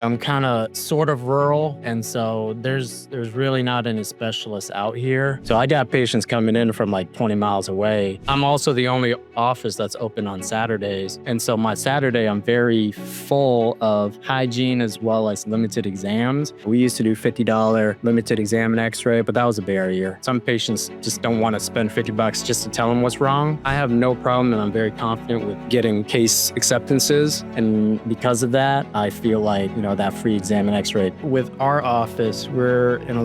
I'm kind of sort of rural, and so there's really not any specialists out here. So I got patients coming in from like 20 miles away. I'm also the only office that's open on Saturdays, and so my Saturday I'm very full of hygiene as well as limited exams. We used to do $50 limited exam and X-ray, but that was a barrier. Some patients just don't want to spend $50 just to tell them what's wrong. I have no problem, and I'm very confident with getting case acceptances, and because of that, I feel like that free exam and X-ray. With our office, we're in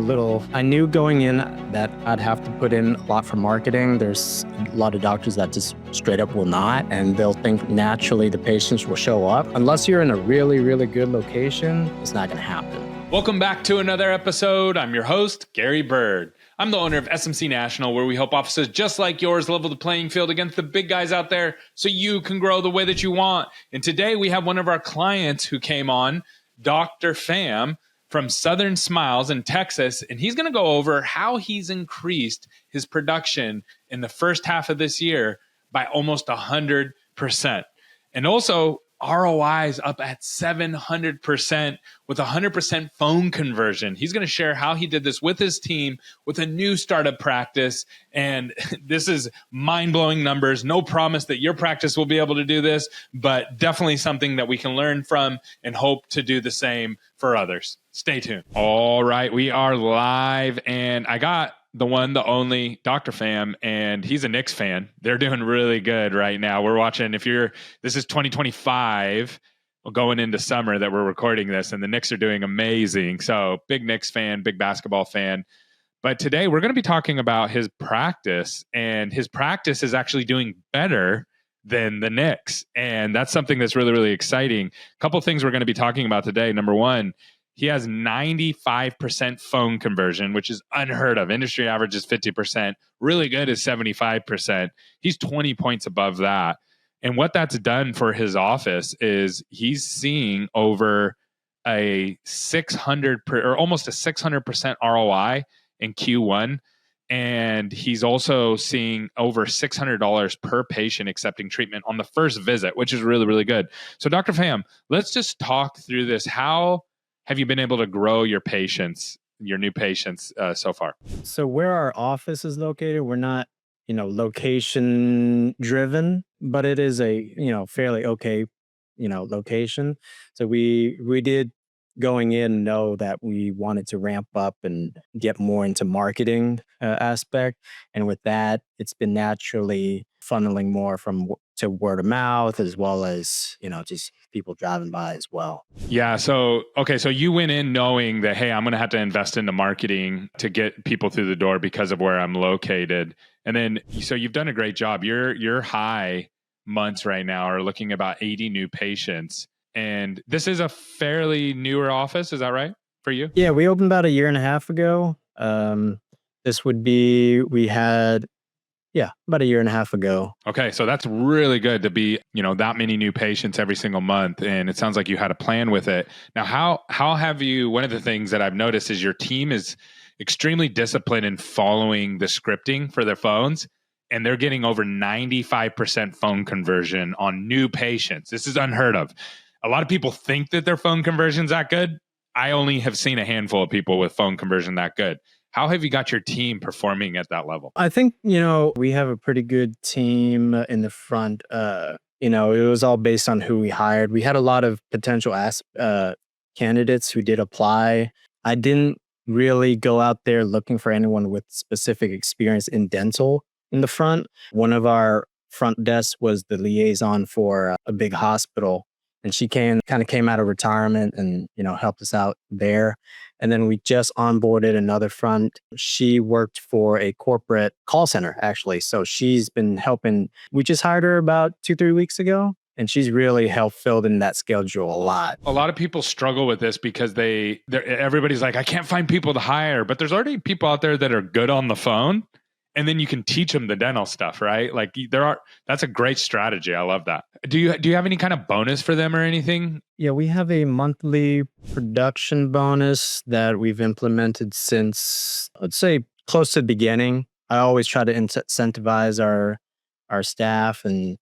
I knew going in that I'd have to put in a lot for marketing. There's a lot of doctors that just straight up will not, and they'll think naturally the patients will show up. Unless you're in a really, really good location, it's not going to happen. Welcome back to another episode. I'm your host, Gary Bird. I'm the owner of SMC National, where we help offices just like yours level the playing field against the big guys out there so you can grow the way that you want. And today we have one of our clients who came on, Dr. Pham from Southern Smiles in Texas, and he's going to go over how he's increased his production in the first half of this year by almost 100%. And also, ROI is up at 700% with 100% phone conversion. He's going to share how he did this with his team with a new startup practice. And this is mind-blowing numbers. No promise that your practice will be able to do this, but definitely something that we can learn from and hope to do the same for others. Stay tuned. All right, we are live, and I got the one, the only Dr. Pham, and he's a Knicks fan. They're doing really good right now. We're watching, this is 2025, going into summer that we're recording this, and the Knicks are doing amazing. So big Knicks fan, big basketball fan. But today we're going to be talking about his practice, and his practice is actually doing better than the Knicks. And that's something that's really, really exciting. A couple of things we're going to be talking about today. Number one, he has 95% phone conversion, which is unheard of. Industry average is 50%. Really good is 75%. He's 20 points above that. And what that's done for his office is he's seeing over a 600 or almost a 600% ROI in Q1. And he's also seeing over $600 per patient accepting treatment on the first visit, which is really, really good. So Dr. Pham, let's just talk through this. How have you been able to grow your patients, your new patients so far? So where our office is located, we're not, location driven, but it is a, fairly okay, location. So we did going in know that we wanted to ramp up and get more into marketing aspect. And with that, it's been naturally funneling more to word of mouth, as well as, just people driving by as well. Yeah. So you went in knowing that, hey, I'm going to have to invest into marketing to get people through the door because of where I'm located. And then, so you've done a great job. Your high months right now are looking about 80 new patients. And this is a fairly newer office. Is that right for you? Yeah, we opened about a year and a half ago. About a year and a half ago. Okay, so that's really good to be, that many new patients every single month. And it sounds like you had a plan with it. Now, how have you, one of the things that I've noticed is your team is extremely disciplined in following the scripting for their phones. And they're getting over 95% phone conversion on new patients. This is unheard of. A lot of people think that their phone conversion's that good. I only have seen a handful of people with phone conversion that good. How have you got your team performing at that level? I think, we have a pretty good team in the front. It was all based on who we hired. We had a lot of potential candidates who did apply. I didn't really go out there looking for anyone with specific experience in dental in the front. One of our front desks was the liaison for a big hospital. And she came out of retirement and, helped us out there. And then we just onboarded another front. She worked for a corporate call center, actually. So she's been helping. We just hired her about 2-3 weeks ago, and she's really helped fill in that schedule a lot. A lot of people struggle with this because everybody's like, I can't find people to hire, but there's already people out there that are good on the phone. And then you can teach them the dental stuff, right? Like that's a great strategy. I love that. Do you have any kind of bonus for them or anything? Yeah, we have a monthly production bonus that we've implemented since, let's say, close to the beginning. I always try to incentivize our staff and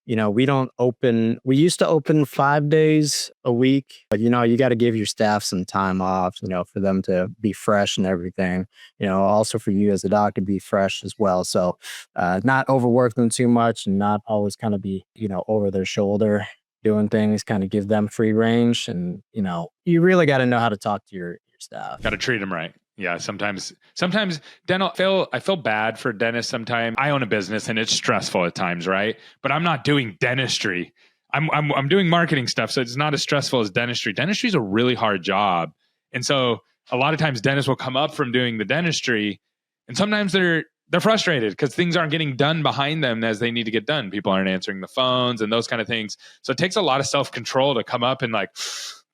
we don't open, we used to open 5 days a week, but you got to give your staff some time off, for them to be fresh and everything, also for you as a doctor to be fresh as well. So, not overwork them too much and not always kind of be, over their shoulder doing things, kind of give them free range. And, you really got to know how to talk to your staff. Got to treat them right. Yeah, sometimes I feel bad for dentists sometimes. I own a business and it's stressful at times, right? But I'm not doing dentistry. I'm doing marketing stuff, so it's not as stressful as dentistry. Dentistry is a really hard job. And so a lot of times dentists will come up from doing the dentistry and sometimes they're frustrated because things aren't getting done behind them as they need to get done. People aren't answering the phones and those kind of things. So it takes a lot of self-control to come up and like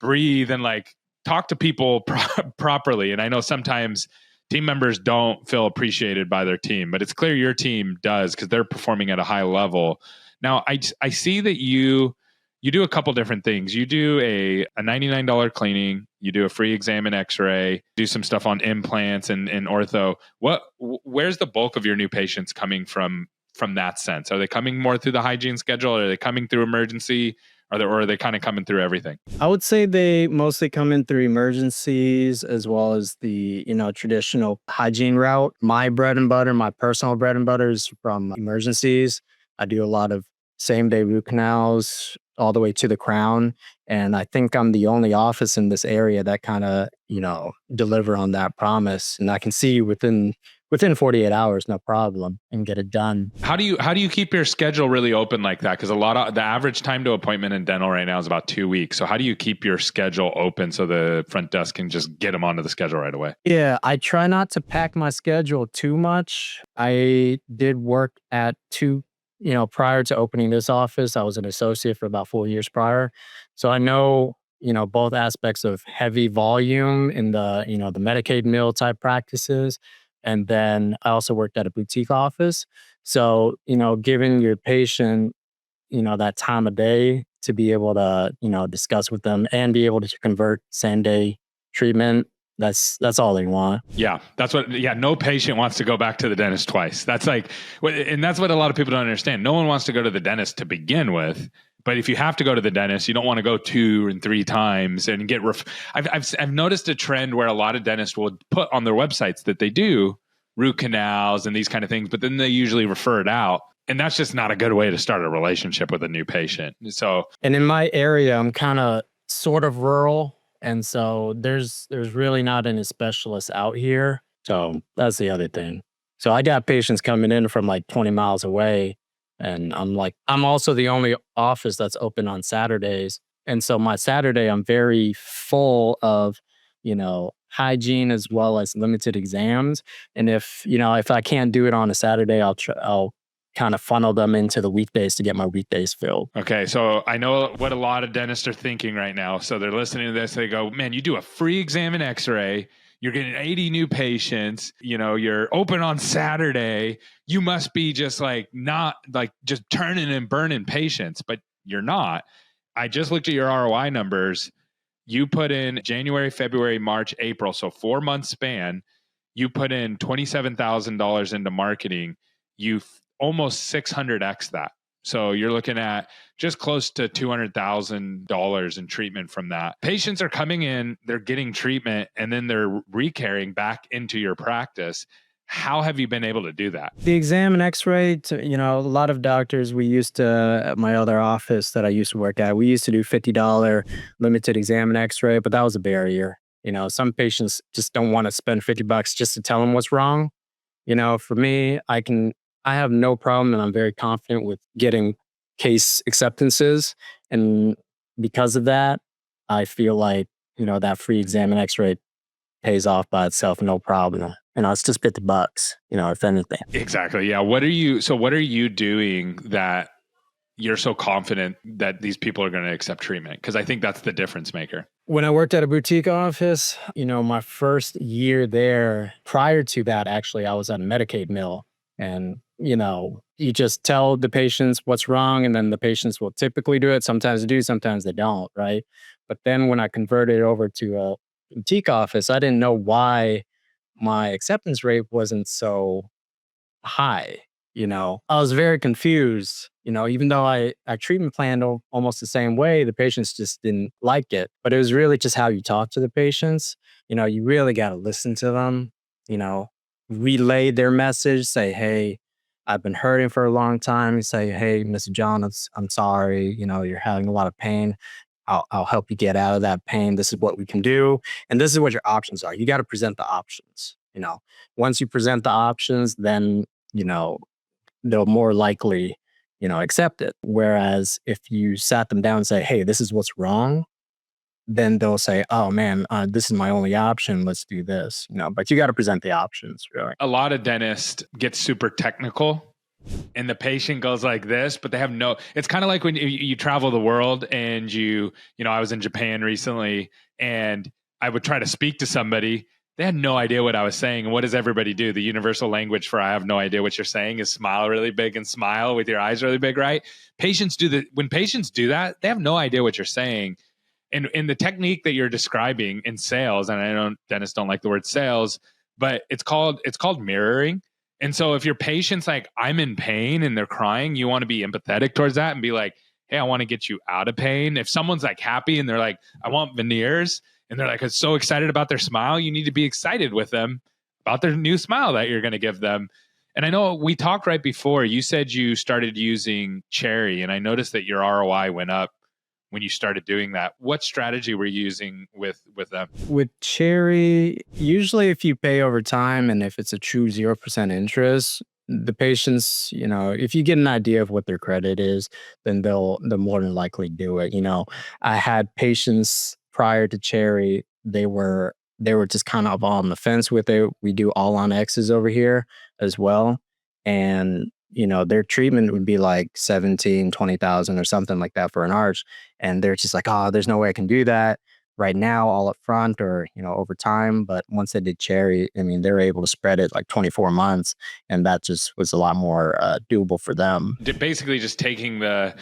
breathe and like talk to people properly. And I know sometimes team members don't feel appreciated by their team, but it's clear your team does because they're performing at a high level. Now, I see that you do a couple different things. You do a $99 cleaning, you do a free exam and x-ray, do some stuff on implants and ortho. Where's the bulk of your new patients coming from that sense? Are they coming more through the hygiene schedule? Are they coming through emergency? Or are they kind of coming through everything? I would say they mostly come in through emergencies as well as the, traditional hygiene route. My bread and butter, my personal bread and butter is from emergencies. I do a lot of same day root canals all the way to the crown. And I think I'm the only office in this area that kind of, deliver on that promise. And I can see within 48 hours, no problem, and get it done. How do you keep your schedule really open like that? Because the average time to appointment in dental right now is about 2 weeks. So how do you keep your schedule open so the front desk can just get them onto the schedule right away? Yeah, I try not to pack my schedule too much. I did work at prior to opening this office, I was an associate for about 4 years prior. So I know, both aspects of heavy volume in the, the Medicaid mill type practices. And then I also worked at a boutique office. So, giving your patient, that time of day to be able to, discuss with them and be able to convert same day treatment. That's all they want. Yeah, no patient wants to go back to the dentist twice. That's and that's what a lot of people don't understand. No one wants to go to the dentist to begin with. But if you have to go to the dentist, you don't want to go 2 and 3 times and get. I've noticed a trend where a lot of dentists will put on their websites that they do root canals and these kind of things, but then they usually refer it out, and that's just not a good way to start a relationship with a new patient. So, and in my area, I'm kind of sort of rural, and so there's really not any specialists out here. So that's the other thing. So I got patients coming in from like 20 miles away. And I'm also the only office that's open on Saturdays. And so my Saturday, I'm very full of, hygiene as well as limited exams. And if I can't do it on a Saturday, I'll kind of funnel them into the weekdays to get my weekdays filled. Okay. So I know what a lot of dentists are thinking right now. So they're listening to this. They go, man, you do a free exam and x-ray. You're getting 80 new patients, you're open on Saturday. You must be just not just turning and burning patients, but you're not. I just looked at your ROI numbers. You put in January, February, March, April. So 4 month span, you put in $27,000 into marketing. You've almost 600x that. So you're looking at just close to $200,000 in treatment from that. Patients are coming in, they're getting treatment, and then they're recarrying back into your practice. How have you been able to do that? The exam and x-ray, a lot of doctors, we used to, at my other office that I used to work at, we used to do $50 limited exam and x-ray, but that was a barrier. Some patients just don't want to spend $50 just to tell them what's wrong. For me, I have no problem, and I'm very confident with getting case acceptances. And because of that, I feel like, that free exam and x-ray pays off by itself, no problem. It's just $50, if anything. Exactly. Yeah. What are you doing that you're so confident that these people are going to accept treatment? Because I think that's the difference maker. When I worked at a boutique office, my first year there, prior to that, actually, I was at a Medicaid mill. And, you just tell the patients what's wrong, and then the patients will typically do it. Sometimes they do, sometimes they don't, right? But then when I converted over to a boutique office, I didn't know why my acceptance rate wasn't so high. I was very confused. Even though I treatment planned almost the same way, the patients just didn't like it. But it was really just how you talk to the patients. You really got to listen to them, you know, relay their message, say, hey, I've been hurting for a long time. You say, hey, Mr. John, I'm sorry. You're having a lot of pain. I'll help you get out of that pain. This is what we can do. And this is what your options are. You got to present the options. Once you present the options, then, you know, they'll more likely, accept it. Whereas if you sat them down and say, hey, this is what's wrong, then they'll say, oh man, this is my only option. Let's do this, but you got to present the options, really. A lot of dentists get super technical and the patient goes like this, but they have it's kind of like when you travel the world and I was in Japan recently and I would try to speak to somebody. They had no idea what I was saying. And what does everybody do? The universal language for I have no idea what you're saying is smile really big and smile with your eyes really big, right? When patients do that, they have no idea what you're saying. And in the technique that you're describing in sales, and I know dentists don't like the word sales, but it's called mirroring. And so if your patient's like, I'm in pain and they're crying, you want to be empathetic towards that and be like, hey, I want to get you out of pain. If someone's like happy and they're like, I want veneers, and they're like so excited about their smile, you need to be excited with them about their new smile that you're going to give them. And I know we talked right before, you said you started using Cherry, and I noticed that your ROI went up when you started doing that. What strategy were you using with them? With Cherry, usually if you pay over time and if it's a true 0% interest, the patients, if you get an idea of what their credit is, then they'll more than likely do it. I had patients prior to Cherry, they were just kind of on the fence with it. We do all on X's over here as well. And their treatment would be like 17, 20,000 or something like that for an arch. And they're just like, oh, there's no way I can do that right now all up front or, over time. But once they did Cherry, I mean, they were able to spread it like 24 months. And that just was a lot more doable for them. Basically just taking the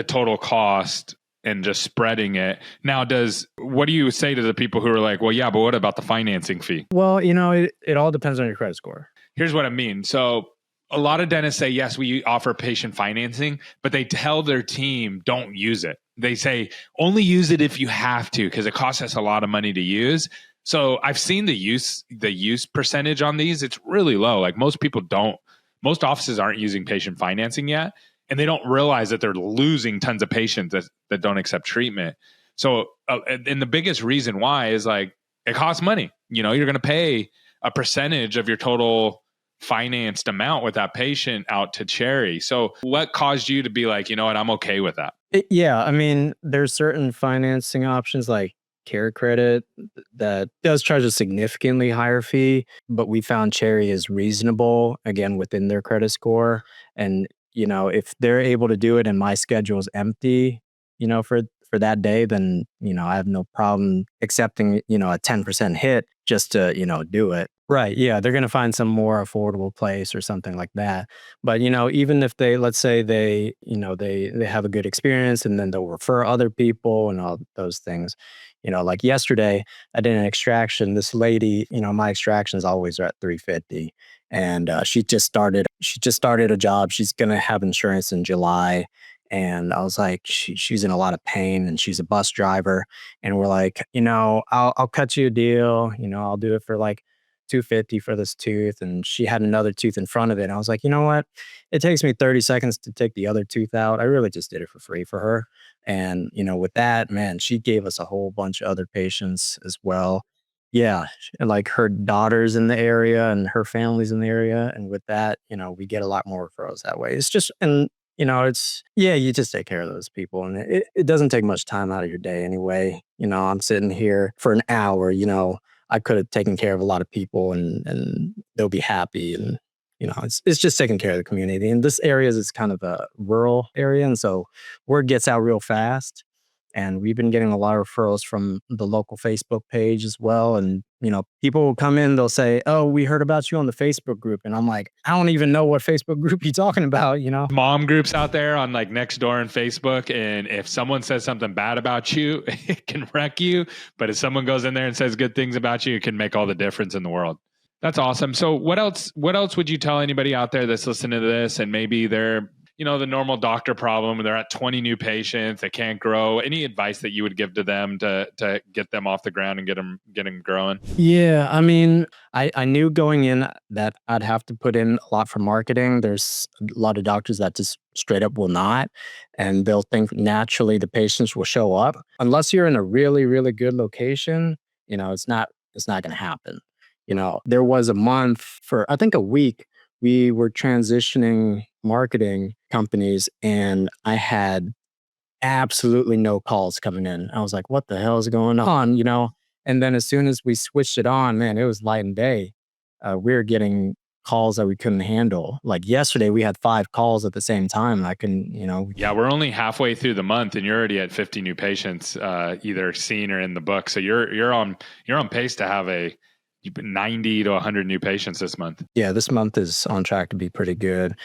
total cost and just spreading it. Now, what do you say to the people who are like, well, yeah, but what about the financing fee? Well, it all depends on your credit score. Here's what I mean. So a lot of dentists say, yes, we offer patient financing, but they tell their team, don't use it. They say, only use it if you have to, because it costs us a lot of money to use. So I've seen the use percentage on these. It's really low. Like most offices aren't using patient financing yet, and they don't realize that they're losing tons of patients that don't accept treatment. So, and the biggest reason why is like, it costs money. You're going to pay a percentage of your total financed amount with that patient out to Cherry. So what caused you to be like, you know what, I'm okay with that? Yeah. I mean, there's certain financing options like Care Credit that does charge a significantly higher fee, but we found Cherry is reasonable, again, within their credit score. And, if they're able to do it and my schedule is empty, for that day, then, I have no problem accepting, a 10% hit just to, do it. Right. Yeah. They're going to find some more affordable place or something like that. But, even if let's say they have a good experience and then they'll refer other people and all those things, like yesterday, I did an extraction. This lady, my extractions always are at $350. And she just started a job. She's going to have insurance in July. And I was like, she's in a lot of pain and she's a bus driver. And we're like, I'll cut you a deal. I'll do it for like $250 for this tooth. And she had another tooth in front of it. And I was like, you know what? It takes me 30 seconds to take the other tooth out. I really just did it for free for her. And, with that, man, she gave us a whole bunch of other patients as well. Yeah. And like her daughter's in the area and her family's in the area. And with that, we get a lot more referrals that way. It's just, and you just take care of those people. And it doesn't take much time out of your day anyway. I'm sitting here for an hour, I could have taken care of a lot of people and they'll be happy. And, it's just taking care of the community. And this area is kind of a rural area. And so word gets out real fast. And we've been getting a lot of referrals from the local Facebook page as well. And, people will come in, they'll say, oh, we heard about you on the Facebook group. And I'm like, I don't even know what Facebook group you're talking about, Mom groups out there on like Nextdoor and Facebook. And if someone says something bad about you, it can wreck you. But if someone goes in there and says good things about you, it can make all the difference in the world. That's awesome. So what else would you tell anybody out there that's listening to this and maybe they're, the normal doctor problem and they're at 20 new patients, they can't grow? Any advice that you would give to them to get them off the ground and get them growing? Yeah, I mean, I knew going in that I'd have to put in a lot for marketing. There's a lot of doctors that just straight up will not, and they'll think naturally the patients will show up. Unless you're in a really, really good location, it's not going to happen. There was a month for I think a week we were transitioning marketing companies, and I had absolutely no calls coming in. I was like, what the hell is going on? And then as soon as we switched it on, man, it was light and day. We were getting calls that we couldn't handle. Like yesterday, we had 5 calls at the same time. I can, Yeah, we're only halfway through the month, and you're already at 50 new patients, either seen or in the book. So you're on pace to have 90 to 100 new patients this month. Yeah, this month is on track to be pretty good.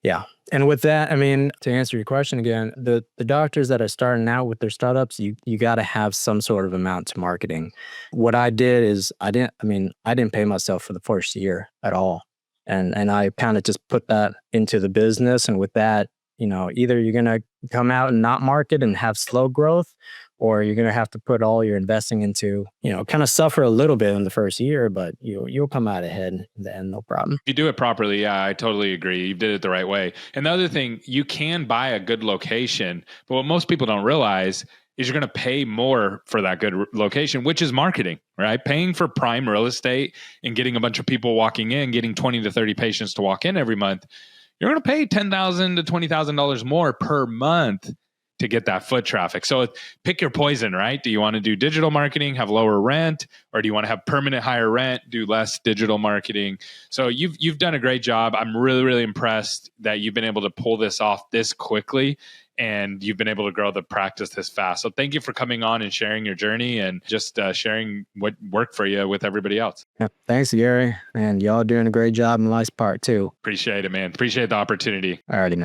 Yeah. And with that, I mean, to answer your question again, the doctors that are starting out with their startups, you got to have some sort of amount to marketing. What I did is I didn't pay myself for the first year at all. And I kind of just put that into the business. And with that, either you're going to come out and not market and have slow growth, or you're going to have to put all your investing into, kind of suffer a little bit in the first year, but you'll come out ahead in the end, no problem. If you do it properly, yeah, I totally agree. You did it the right way. And the other thing, you can buy a good location, but what most people don't realize is you're going to pay more for that good location, which is marketing, right? Paying for prime real estate and getting a bunch of people walking in, getting 20 to 30 patients to walk in every month. You're going to pay $10,000 to $20,000 more per month to get that foot traffic. So pick your poison, right? Do you want to do digital marketing, have lower rent, or do you want to have permanent higher rent, do less digital marketing? So you've done a great job. I'm really, really impressed that you've been able to pull this off this quickly, and you've been able to grow the practice this fast. So thank you for coming on and sharing your journey and just sharing what worked for you with everybody else. Yeah, thanks, Gary. And y'all doing a great job in the last part too. Appreciate it, man. Appreciate the opportunity. Alrighty, man.